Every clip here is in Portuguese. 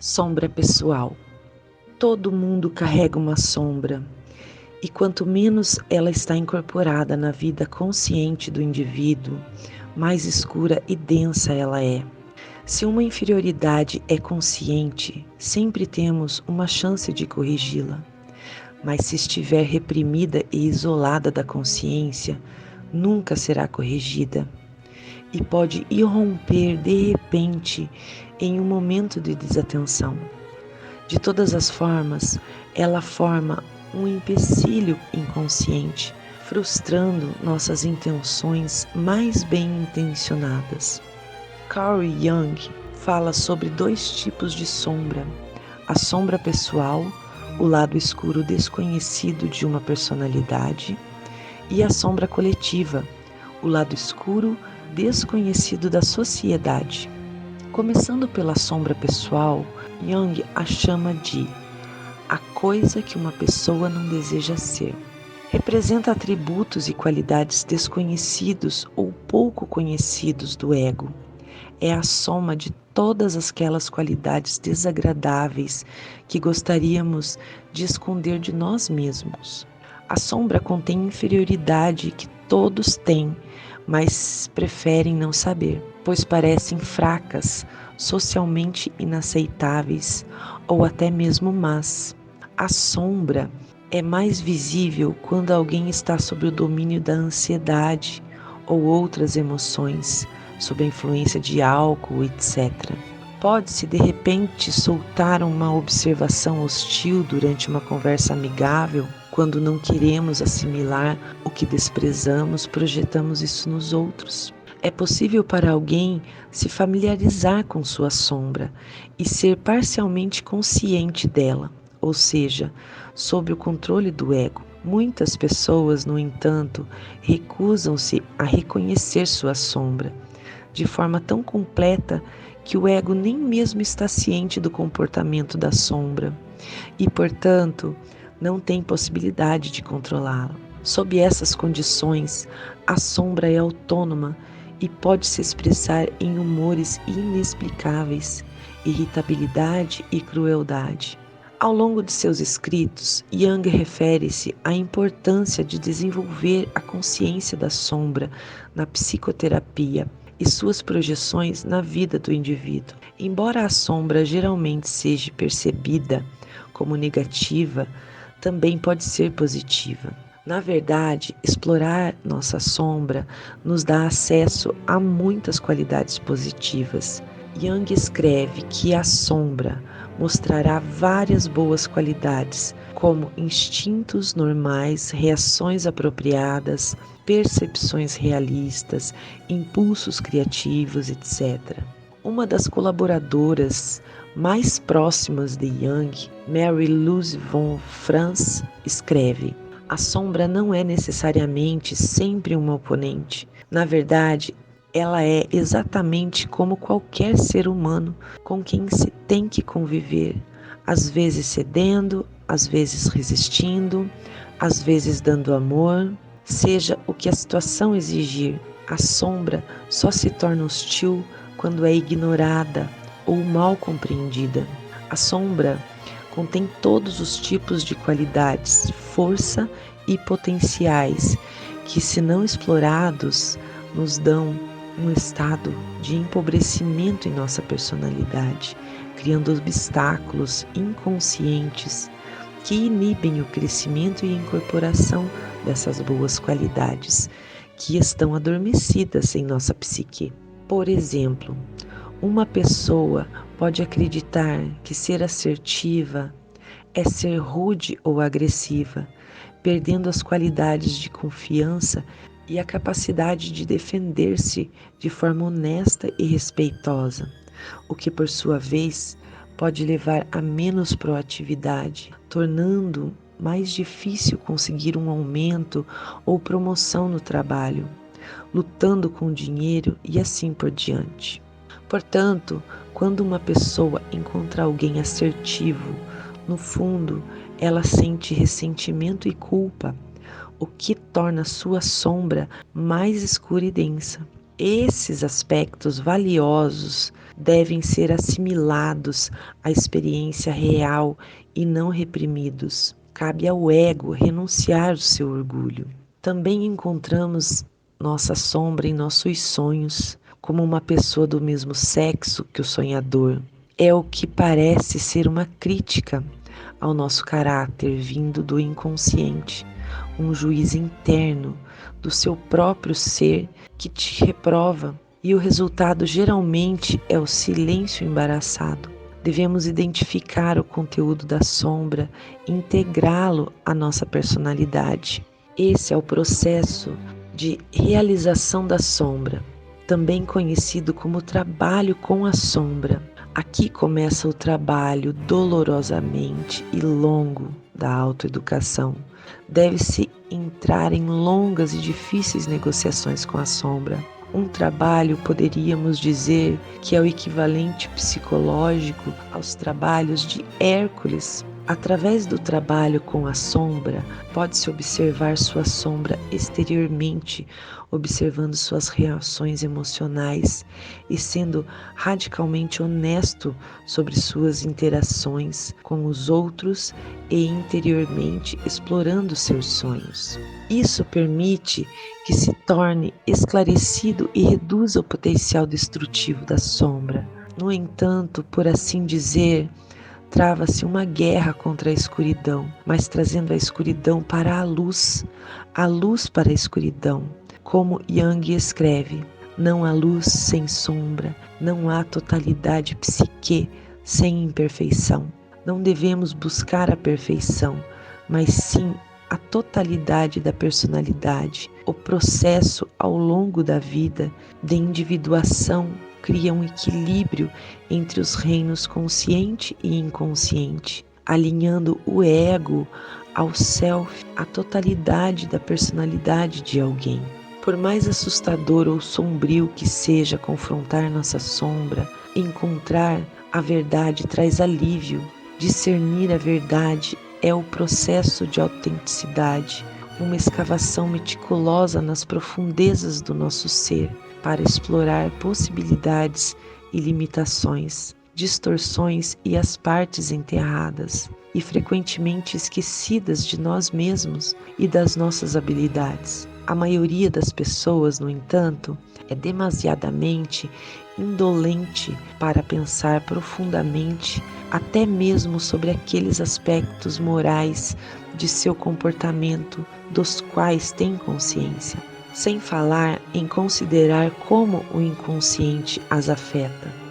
Sombra pessoal. Todo mundo carrega uma sombra, e quanto menos ela está incorporada na vida consciente do indivíduo, mais escura e densa ela é. Se uma inferioridade é consciente, sempre temos uma chance de corrigi-la. Mas se estiver reprimida e isolada da consciência, nunca será corrigida. E pode irromper de repente em um momento de desatenção. De todas as formas, ela forma um empecilho inconsciente, frustrando nossas intenções mais bem intencionadas. Carl Jung fala sobre 2 tipos de sombra: a sombra pessoal, o lado escuro desconhecido de uma personalidade, e a sombra coletiva, o lado escuro desconhecido da sociedade. Começando pela sombra pessoal, Jung a chama de a coisa que uma pessoa não deseja ser. Representa atributos e qualidades desconhecidos ou pouco conhecidos do ego. É a soma de todas aquelas qualidades desagradáveis que gostaríamos de esconder de nós mesmos. A sombra contém inferioridade que todos têm, mas preferem não saber, pois parecem fracas, socialmente inaceitáveis ou até mesmo más. A sombra é mais visível quando alguém está sob o domínio da ansiedade ou outras emoções, sob a influência de álcool, etc. Pode-se de repente soltar uma observação hostil durante uma conversa amigável. Quando não queremos assimilar o que desprezamos, projetamos isso nos outros. É possível para alguém se familiarizar com sua sombra e ser parcialmente consciente dela, ou seja, sob o controle do ego. Muitas pessoas, no entanto, recusam-se a reconhecer sua sombra, de forma tão completa que o ego nem mesmo está ciente do comportamento da sombra e, portanto, não tem possibilidade de controlá-la. Sob essas condições, a sombra é autônoma e pode se expressar em humores inexplicáveis, irritabilidade e crueldade. Ao longo de seus escritos, Jung refere-se à importância de desenvolver a consciência da sombra na psicoterapia e suas projeções na vida do indivíduo. Embora a sombra geralmente seja percebida como negativa, também pode ser positiva. Na verdade, explorar nossa sombra nos dá acesso a muitas qualidades positivas. Jung escreve que a sombra mostrará várias boas qualidades, como instintos normais, reações apropriadas, percepções realistas, impulsos criativos, etc. Uma das colaboradoras mais próximas de Jung, Mary-Louise von Franz, escreve: a sombra não é necessariamente sempre uma oponente. Na verdade, ela é exatamente como qualquer ser humano com quem se tem que conviver, às vezes cedendo, às vezes resistindo, às vezes dando amor. Seja o que a situação exigir, a sombra só se torna hostil quando é ignorada ou mal compreendida. A sombra contém todos os tipos de qualidades, força e potenciais que, se não explorados, nos dão um estado de empobrecimento em nossa personalidade, criando obstáculos inconscientes que inibem o crescimento e a incorporação dessas boas qualidades que estão adormecidas em nossa psique. Por exemplo, uma pessoa pode acreditar que ser assertiva é ser rude ou agressiva, perdendo as qualidades de confiança e a capacidade de defender-se de forma honesta e respeitosa, o que, por sua vez, pode levar a menos proatividade, tornando mais difícil conseguir um aumento ou promoção no trabalho, lutando com o dinheiro e assim por diante. Portanto, quando uma pessoa encontra alguém assertivo, no fundo, ela sente ressentimento e culpa, o que torna sua sombra mais escura e densa. Esses aspectos valiosos devem ser assimilados à experiência real e não reprimidos. Cabe ao ego renunciar ao seu orgulho. Também encontramos nossa sombra em nossos sonhos, como uma pessoa do mesmo sexo que o sonhador. É o que parece ser uma crítica ao nosso caráter vindo do inconsciente, um juiz interno do seu próprio ser que te reprova, e o resultado geralmente é o silêncio embaraçado. Devemos identificar o conteúdo da sombra e integrá-lo à nossa personalidade. Esse é o processo de realização da sombra, também conhecido como trabalho com a sombra. Aqui começa o trabalho dolorosamente e longo da autoeducação. Deve-se entrar em longas e difíceis negociações com a sombra. Um trabalho, poderíamos dizer, que é o equivalente psicológico aos trabalhos de Hércules. Através do trabalho com a sombra, pode-se observar sua sombra exteriormente, observando suas reações emocionais e sendo radicalmente honesto sobre suas interações com os outros e interiormente explorando seus sonhos. Isso permite que se torne esclarecido e reduza o potencial destrutivo da sombra. No entanto, por assim dizer, trava-se uma guerra contra a escuridão, mas trazendo a escuridão para a luz para a escuridão. Como Jung escreve, não há luz sem sombra, não há totalidade psique sem imperfeição. Não devemos buscar a perfeição, mas sim a totalidade da personalidade. O processo ao longo da vida de individuação cria um equilíbrio entre os reinos consciente e inconsciente, alinhando o ego ao self, a totalidade da personalidade de alguém. Por mais assustador ou sombrio que seja confrontar nossa sombra, encontrar a verdade traz alívio. Discernir a verdade é o processo de autenticidade, uma escavação meticulosa nas profundezas do nosso ser para explorar possibilidades e limitações, distorções e as partes enterradas e frequentemente esquecidas de nós mesmos e das nossas habilidades. A maioria das pessoas, no entanto, é demasiadamente indolente para pensar profundamente até mesmo sobre aqueles aspectos morais de seu comportamento dos quais tem consciência, sem falar em considerar como o inconsciente as afeta.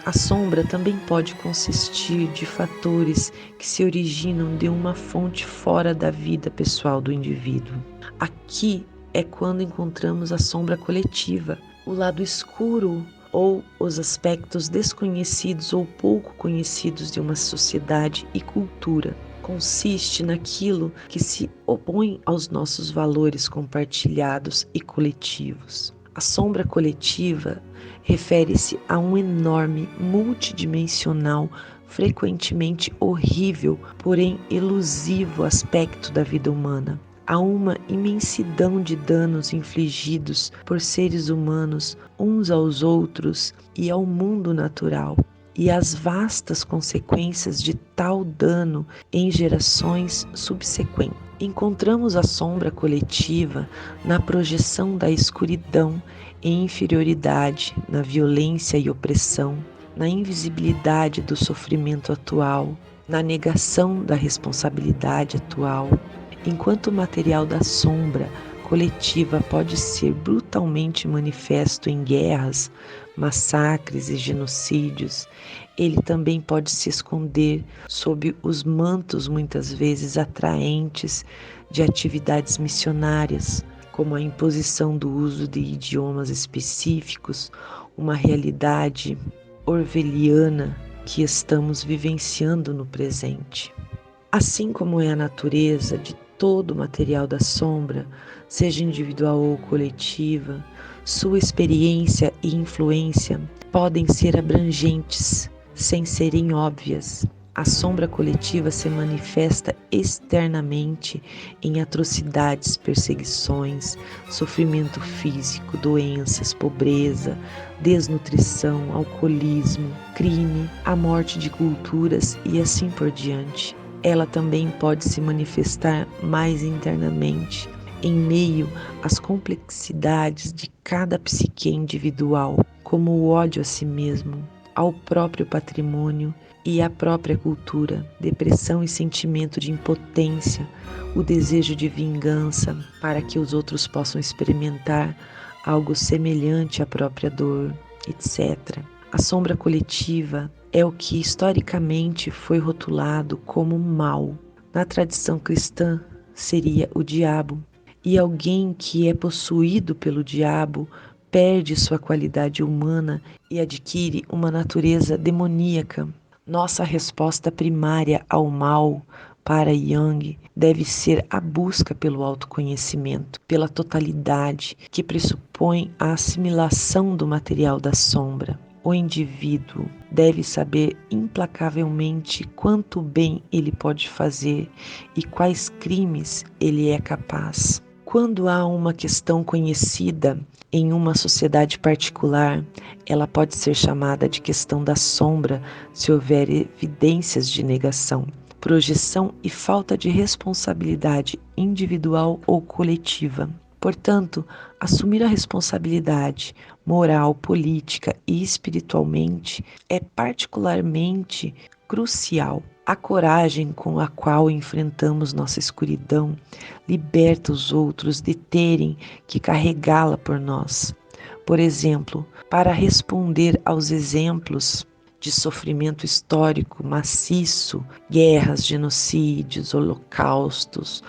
A sombra também pode consistir de fatores que se originam de uma fonte fora da vida pessoal do indivíduo. Aqui é quando encontramos a sombra coletiva, o lado escuro ou os aspectos desconhecidos ou pouco conhecidos de uma sociedade e cultura. Consiste naquilo que se opõe aos nossos valores compartilhados e coletivos. A sombra coletiva refere-se a um enorme, multidimensional, frequentemente horrível, porém elusivo aspecto da vida humana. Há uma imensidão de danos infligidos por seres humanos uns aos outros e ao mundo natural, e as vastas consequências de tal dano em gerações subsequentes. Encontramos a sombra coletiva na projeção da escuridão e inferioridade, na violência e opressão, na invisibilidade do sofrimento atual, na negação da responsabilidade atual. Enquanto o material da sombra coletiva pode ser brutalmente manifesto em guerras, massacres e genocídios, ele também pode se esconder sob os mantos muitas vezes atraentes de atividades missionárias, como a imposição do uso de idiomas específicos, uma realidade orwelliana que estamos vivenciando no presente. Assim como é a natureza de todo o material da sombra, seja individual ou coletiva, sua experiência e influência podem ser abrangentes, sem serem óbvias. A sombra coletiva se manifesta externamente em atrocidades, perseguições, sofrimento físico, doenças, pobreza, desnutrição, alcoolismo, crime, a morte de culturas e assim por diante. Ela também pode se manifestar mais internamente, em meio às complexidades de cada psique individual, como o ódio a si mesmo, ao próprio patrimônio e à própria cultura, depressão e sentimento de impotência, o desejo de vingança para que os outros possam experimentar algo semelhante à própria dor, etc. A sombra coletiva é o que historicamente foi rotulado como mal. Na tradição cristã, seria o diabo. E alguém que é possuído pelo diabo perde sua qualidade humana e adquire uma natureza demoníaca. Nossa resposta primária ao mal, para Jung, deve ser a busca pelo autoconhecimento, pela totalidade, que pressupõe a assimilação do material da sombra. O indivíduo deve saber implacavelmente quanto bem ele pode fazer e quais crimes ele é capaz. Quando há uma questão conhecida em uma sociedade particular, ela pode ser chamada de questão da sombra se houver evidências de negação, projeção e falta de responsabilidade individual ou coletiva. Portanto, assumir a responsabilidade moral, política e espiritualmente é particularmente crucial. A coragem com a qual enfrentamos nossa escuridão liberta os outros de terem que carregá-la por nós. Por exemplo, para responder aos exemplos de sofrimento histórico maciço, guerras, genocídios, holocaustos,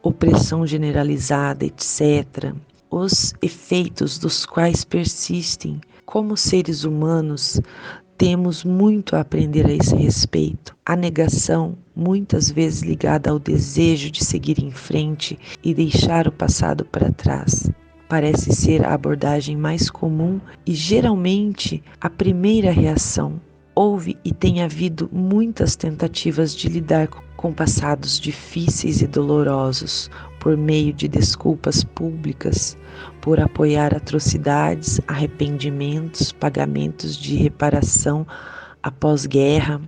opressão generalizada, etc., os efeitos dos quais persistem, como seres humanos, temos muito a aprender a esse respeito. A negação, muitas vezes ligada ao desejo de seguir em frente e deixar o passado para trás, parece ser a abordagem mais comum e geralmente a primeira reação. Houve e tem havido muitas tentativas de lidar com passados difíceis e dolorosos por meio de desculpas públicas, por apoiar atrocidades, arrependimentos, pagamentos de reparação após guerra,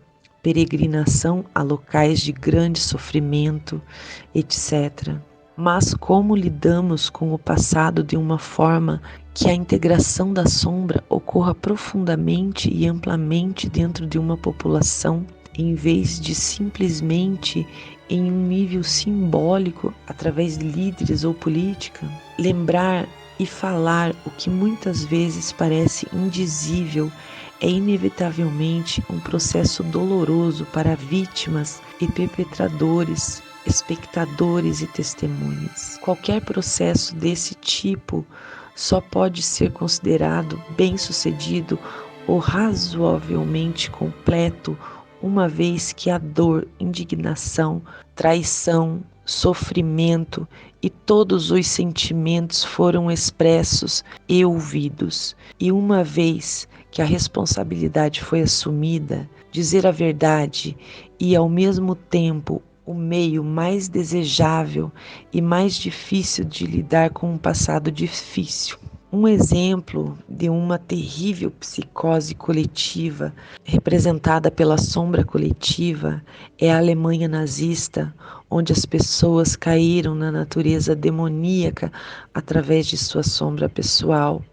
peregrinação a locais de grande sofrimento, etc. Mas como lidamos com o passado de uma forma que a integração da sombra ocorra profundamente e amplamente dentro de uma população, em vez de simplesmente em um nível simbólico através de líderes ou política? Lembrar e falar o que muitas vezes parece indizível é inevitavelmente um processo doloroso para vítimas e perpetradores, espectadores e testemunhas. Qualquer processo desse tipo só pode ser considerado bem-sucedido ou razoavelmente completo uma vez que a dor, indignação, traição, sofrimento e todos os sentimentos foram expressos e ouvidos. E uma vez que a responsabilidade foi assumida, dizer a verdade e, ao mesmo tempo, o meio mais desejável e mais difícil de lidar com um passado difícil. Um exemplo de uma terrível psicose coletiva, representada pela sombra coletiva, é a Alemanha nazista, onde as pessoas caíram na natureza demoníaca através de sua sombra pessoal.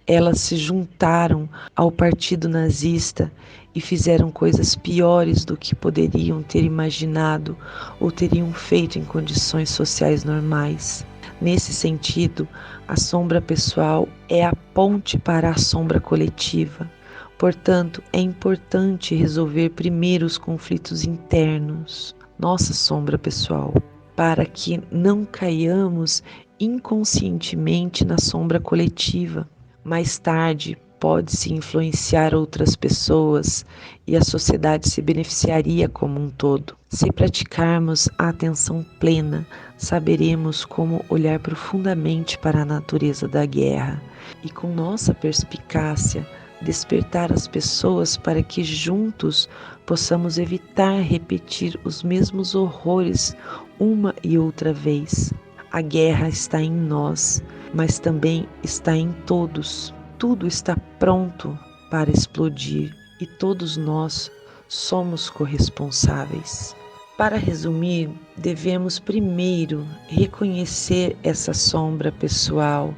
Elas se juntaram ao partido nazista e fizeram coisas piores do que poderiam ter imaginado ou teriam feito em condições sociais normais. Nesse sentido, a sombra pessoal é a ponte para a sombra coletiva. Portanto, é importante resolver primeiro os conflitos internos, nossa sombra pessoal, para que não caiamos inconscientemente na sombra coletiva. Mais tarde, pode-se influenciar outras pessoas e a sociedade se beneficiaria como um todo. Se praticarmos a atenção plena, saberemos como olhar profundamente para a natureza da guerra e, com nossa perspicácia, despertar as pessoas para que juntos possamos evitar repetir os mesmos horrores uma e outra vez. A guerra está em nós, mas também está em todos. Tudo está pronto para explodir e todos nós somos corresponsáveis. Para resumir, devemos primeiro reconhecer essa sombra pessoal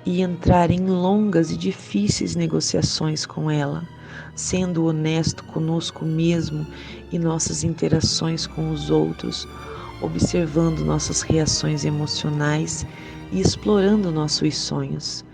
e entrar em longas e difíceis negociações com ela, sendo honesto conosco mesmo e nossas interações com os outros, observando nossas reações emocionais e explorando nossos sonhos,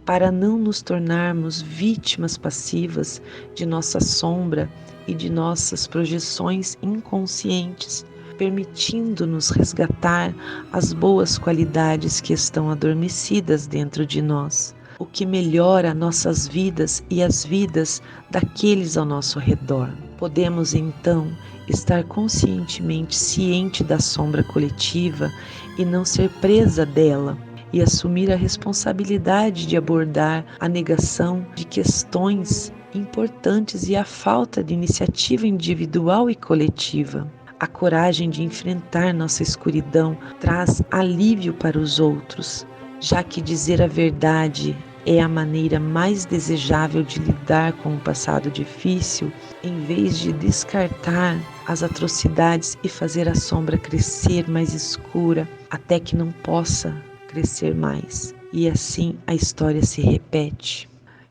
para não nos tornarmos vítimas passivas de nossa sombra e de nossas projeções inconscientes, permitindo-nos resgatar as boas qualidades que estão adormecidas dentro de nós, o que melhora nossas vidas e as vidas daqueles ao nosso redor. Podemos então estar conscientemente ciente da sombra coletiva e não ser presa dela, e assumir a responsabilidade de abordar a negação de questões importantes e a falta de iniciativa individual e coletiva. A coragem de enfrentar nossa escuridão traz alívio para os outros, já que dizer a verdade é a maneira mais desejável de lidar com o passado difícil, em vez de descartar as atrocidades e fazer a sombra crescer mais escura até que não possa crescer mais. E assim a história se repete.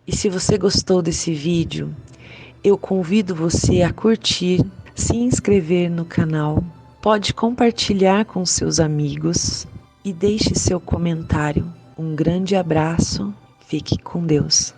E se você gostou desse vídeo, eu convido você a curtir, se inscrever no canal, pode compartilhar com seus amigos e deixe seu comentário. Um grande abraço, fique com Deus.